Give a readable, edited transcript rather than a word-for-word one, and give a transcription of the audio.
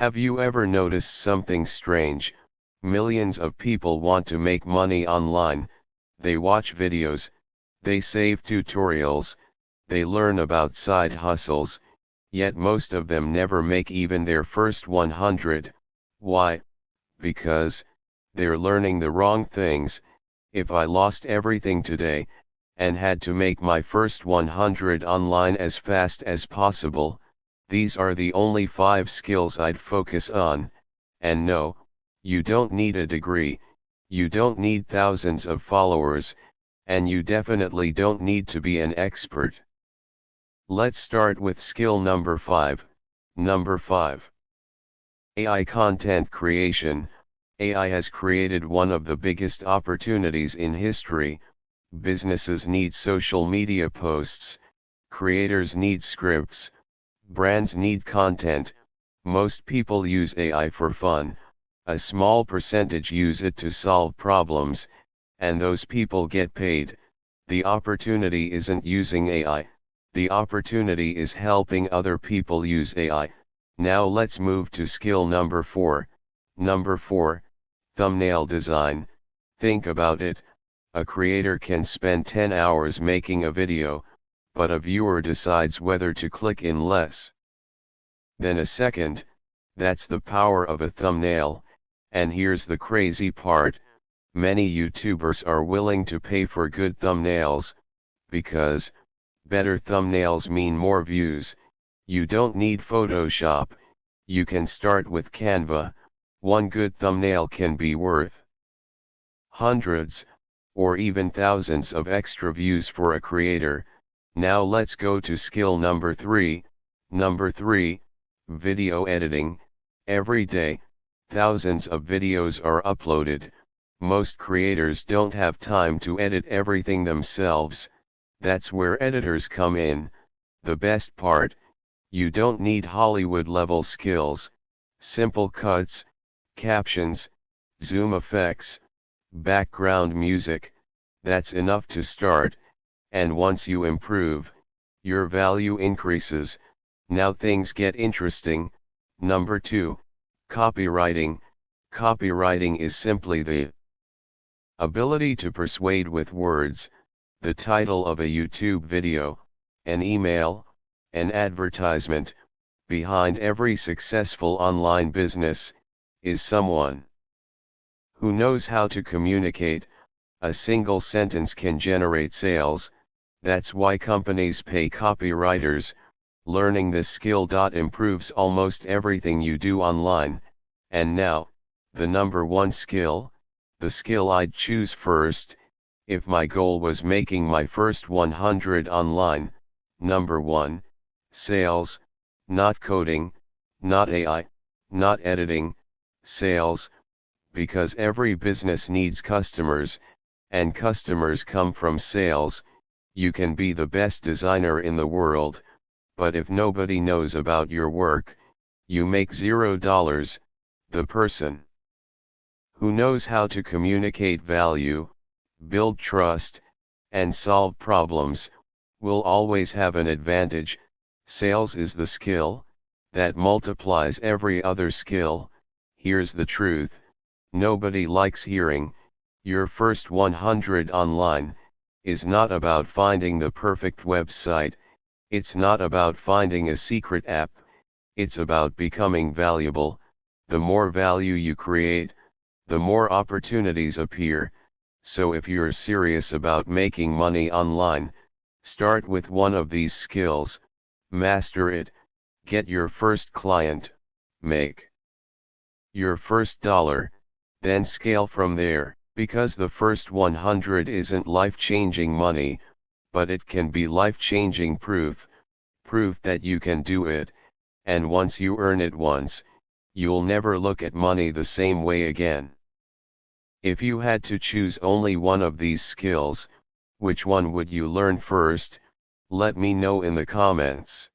Have you ever noticed something strange? Millions of people want to make money online. They watch videos, they save tutorials, they learn about side hustles, yet most of them never make even their first 100. Why? Because they're learning the wrong things. If I lost everything today, and had to make my first 100 online as fast as possible, these are the only 5 skills I'd focus on. And no, you don't need a degree, you don't need thousands of followers, and you definitely don't need to be an expert. Let's start with skill number 5. Number 5. AI content creation. AI has created one of the biggest opportunities in history. Businesses need social media posts, creators need scripts, brands need content. Most people use AI for fun, a small percentage use it to solve problems, and those people get paid. The opportunity isn't using AI, the opportunity is helping other people use AI. Now let's move to skill number 4. Number 4, thumbnail design. Think about it, a creator can spend 10 hours making a video, but a viewer decides whether to click in less than a second. That's the power of a thumbnail. And here's the crazy part, many YouTubers are willing to pay for good thumbnails, because better thumbnails mean more views. You don't need Photoshop, you can start with Canva. One good thumbnail can be worth hundreds, or even thousands of extra views for a creator. Now let's go to skill number 3. Number 3, video editing. Every day, thousands of videos are uploaded. Most creators don't have time to edit everything themselves. That's where editors come in. The best part, you don't need Hollywood level skills. Simple cuts, captions, zoom effects, background music, that's enough to start, and once you improve, your value increases. Now things get interesting. Number 2, copywriting. Copywriting is simply the ability to persuade with words. The title of a YouTube video, an email, an advertisement. Behind every successful online business is someone who knows how to communicate. A single sentence can generate sales. That's why companies pay copywriters. Learning this skill improves almost everything you do online. And now, the number 1 skill, the skill I'd choose first, if my goal was making my first 100 online. Number 1, sales, not coding, not AI, not editing, sales, because every business needs customers, and customers come from sales. You can be the best designer in the world, but if nobody knows about your work, you make $0. The person who knows how to communicate value, build trust, and solve problems, will always have an advantage. Sales is the skill that multiplies every other skill. Here's the truth, nobody likes hearing, your first 100 online is not about finding the perfect website, it's not about finding a secret app, it's about becoming valuable. The more value you create, the more opportunities appear. So if you're serious about making money online, start with one of these skills, master it, get your first client, make your first dollar, then scale from there. Because the first 100 isn't life-changing money, but it can be life-changing proof that you can do it, and once you earn it once, you'll never look at money the same way again. If you had to choose only one of these skills, which one would you learn first? Let me know in the comments.